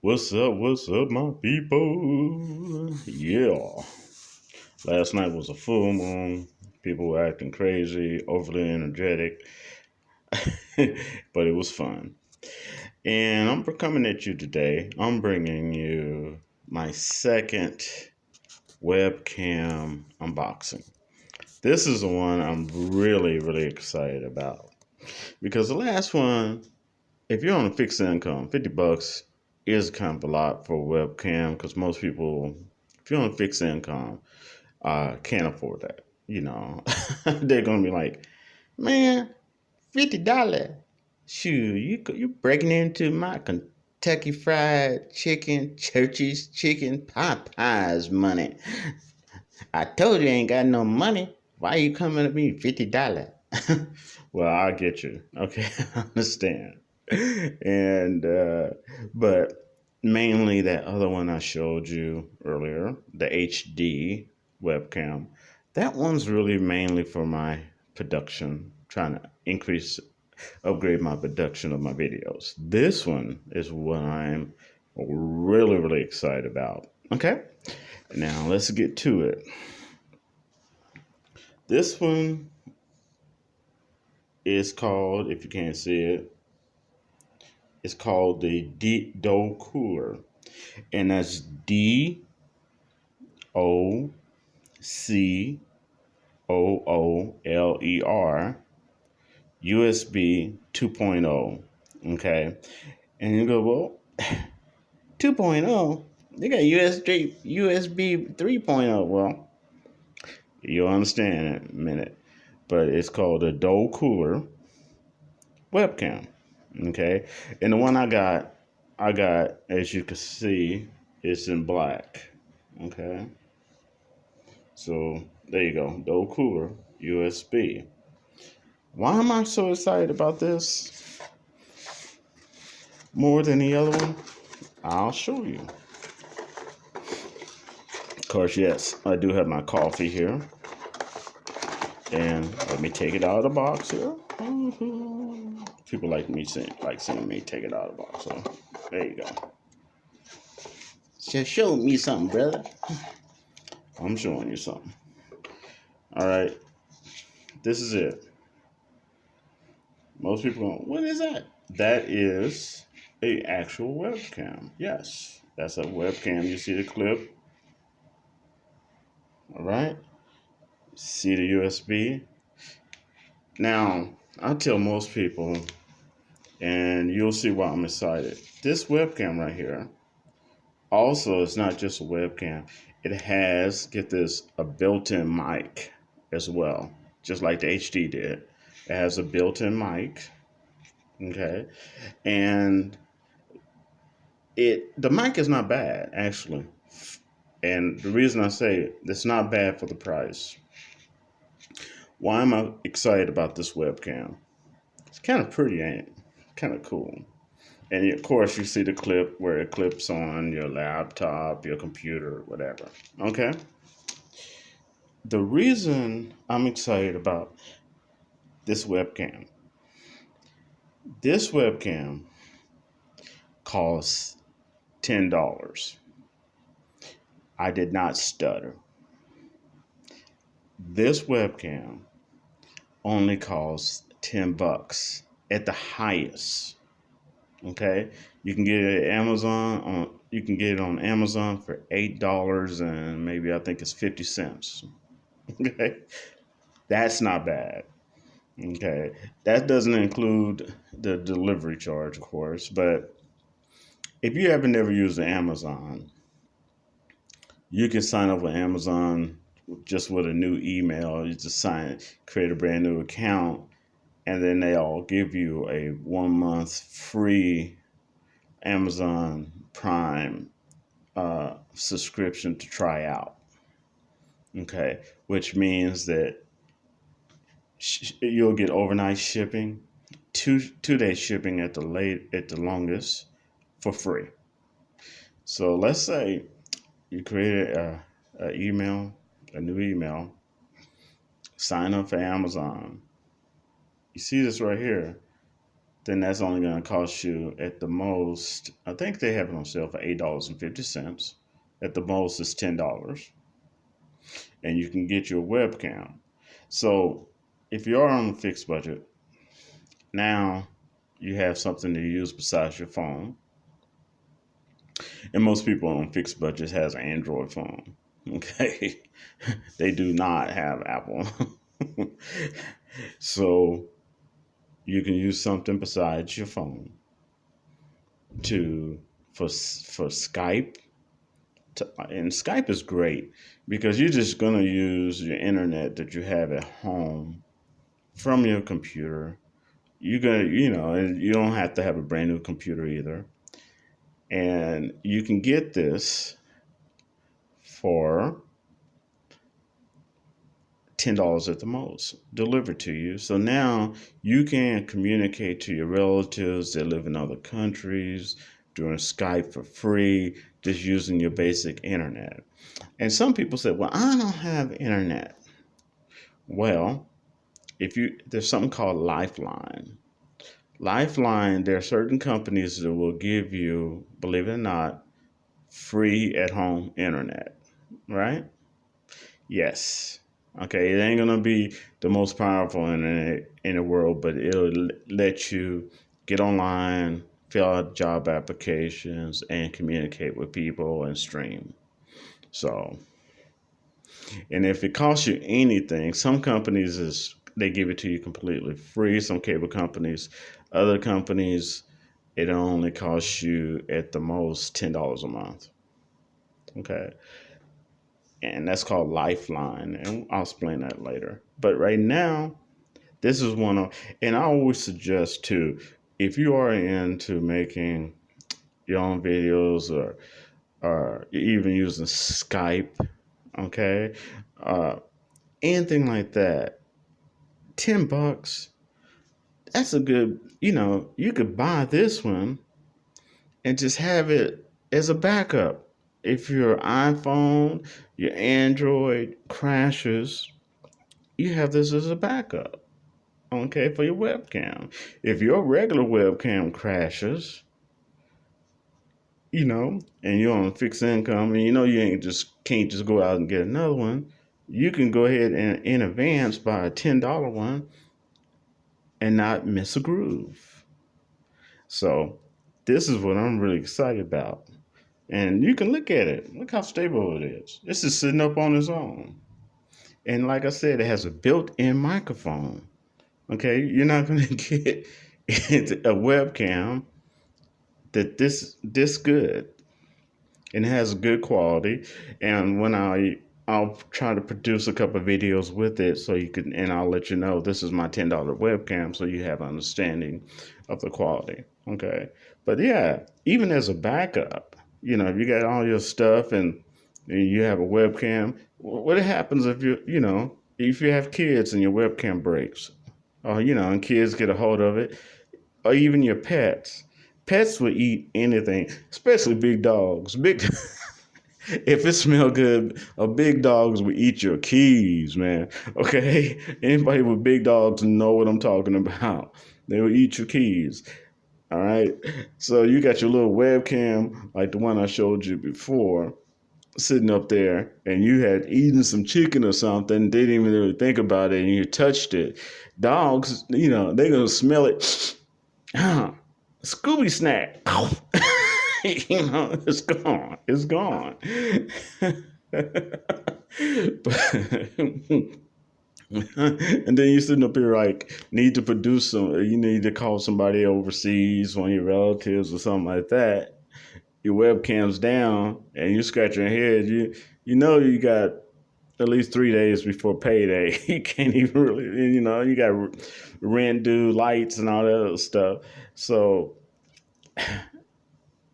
What's up, my people? Yeah. Last night was a full moon. People were acting crazy, overly energetic, but it was fun. And I'm coming at you today. I'm bringing you my second webcam unboxing. This is the one I'm really excited about because the last one, if you're on a fixed income, $50 is kind of a lot for a webcam because most people, if you're on a fixed income, can't afford that. They're gonna be like, man, $50. Shoot, you breaking into my Kentucky Fried Chicken, Church's Chicken, Popeyes money. I told you I ain't got no money. Why you coming at me $50? Well, I get you. Okay, I understand. And but mainly that other one I showed you earlier, the HD webcam. That one's really mainly for my production, trying to upgrade my production of my videos. This one is what I'm really excited about. Okay, now let's get to it. This one is called, if you can't see it, it's called the Docooler, and that's Docooler, USB 2.0. Okay, and you go, well, 2.0. They got USB 3.0. Well, you'll understand in a minute, but it's called a Docooler webcam. Okay, and the one I got, as you can see, it's in black. Okay, so there you go, Docooler USB. Why am I so excited about this more than the other one? I'll show you. Of course, yes, I do have my coffee here, and let me take it out of the box here. People like seeing me take it out of the box. So there you go. Just show me something, brother. I'm showing you something. All right, this is it. Most people go, what is that? That is a actual webcam. Yes, that's a webcam. You see the clip. All right. See the USB. Now, I tell most people, and you'll see why I'm excited. This webcam right here, also, it's not just a webcam. It has, get this, a built-in mic as well, just like the HD did. It has a built-in mic. Okay, and the mic is not bad actually, and the reason I say it's not bad for the price. Why am I excited about this webcam? It's kind of pretty, ain't it? Kind of cool. And of course, you see the clip where it clips on your laptop, your computer, whatever. Okay. The reason I'm excited about this webcam costs $10. I did not stutter. This webcam only costs $10 at the highest. Okay, you can get it at Amazon you can get it on Amazon for $8 and maybe I think it's 50 cents. Okay, that's not bad. Okay, that doesn't include the delivery charge, of course. But if you haven't never used Amazon, you can sign up with Amazon just with a new email. You just create a brand new account, and then they'll give you a 1 month free Amazon Prime subscription to try out. Okay, which means that you'll get overnight shipping, two-day shipping at the longest for free. So let's say you created a new email, sign up for Amazon. You see this right here. then that's only going to cost you at the most. I think they have it on sale for $8.50. At the most, it's $10, and you can get your webcam. So if you are on a fixed budget, now you have something to use besides your phone. And most people on fixed budgets has an Android phone. Okay, they do not have Apple. So you can use something besides your phone to for Skype. And Skype is great because you're just gonna use your internet that you have at home from your computer. You're gonna, and you don't have to have a brand new computer either. And you can get this for $10 at the most delivered to you. So now you can communicate to your relatives that live in other countries during Skype for free, just using your basic internet. And some people say, well, I don't have internet. Well, there's something called Lifeline. Lifeline, there are certain companies that will give you, believe it or not, free at home internet, right? Yes. Okay, it ain't gonna be the most powerful internet in the world, but it'll let you get online, fill out job applications, and communicate with people and stream. So, and if it costs you anything, some companies they give it to you completely free. Some cable companies, other companies, it only costs you at the most $10 a month. Okay, and that's called Lifeline, and I'll explain that later. But right now, this is one of, and I always suggest too, if you are into making your own videos or even using Skype, okay, uh, anything like that, $10, that's a good, you could buy this one and just have it as a backup. If your iPhone, your Android crashes, you have this as a backup, okay, for your webcam. If your regular webcam crashes, and you're on fixed income and you ain't just can't just go out and get another one, you can go ahead and in advance buy a $10 one and not miss a groove. So this is what I'm really excited about. And you can look at it. Look how stable it is. This is sitting up on its own. And like I said, it has a built-in microphone. Okay, you're not gonna get a webcam that this good and it has good quality. And when I'll try to produce a couple of videos with it so you can, and I'll let you know this is my $10 webcam so you have an understanding of the quality. Okay, but yeah, even as a backup, if you got all your stuff and you have a webcam, what happens if if you have kids and your webcam breaks, or and kids get a hold of it, or even your pets. Pets will eat anything, especially big dogs. If it smell good, big dogs will eat your keys, man. Okay, anybody with big dogs know what I'm talking about. They will eat your keys. All right. So you got your little webcam, like the one I showed you before, sitting up there, and you had eaten some chicken or something, didn't even really think about it, and you touched it. Dogs, they're gonna smell it. Scooby snack. It's gone. It's gone. And then you're sitting up here like, need to produce some, you need to call somebody overseas, one of your relatives or something like that. Your webcam's down and you scratch your head. You got at least 3 days before payday. You can't even really, you got rent due, lights, and all that other stuff. So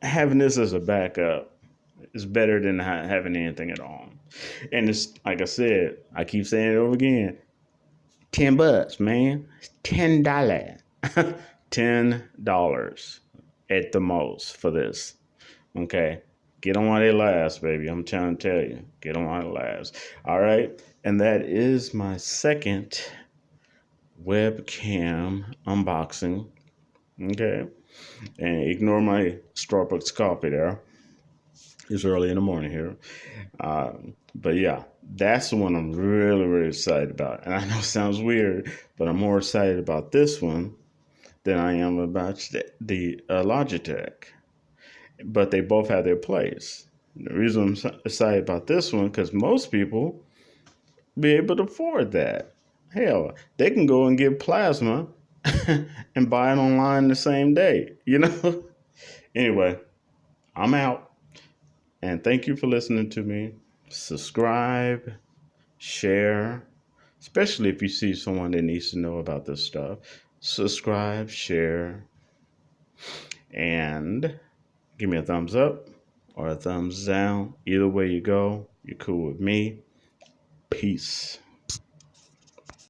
having this as a backup is better than having anything at all. And it's like I said, I keep saying it over again. $10, man. $10. $10 at the most for this. Okay. Get them while they last, baby. I'm trying to tell you. Get them while they last. All right. And that is my second webcam unboxing. Okay, and ignore my Starbucks coffee there. It's early in the morning here. But yeah, that's the one I'm really, really excited about. And I know it sounds weird, but I'm more excited about this one than I am about the Logitech. But they both have their place. The reason I'm excited about this one because most people be able to afford that. Hell, they can go and get plasma and buy it online the same day. Anyway, I'm out. And thank you for listening to me. Subscribe, share, especially if you see someone that needs to know about this stuff. Subscribe, share, and give me a thumbs up or a thumbs down. Either way you go, you're cool with me. Peace.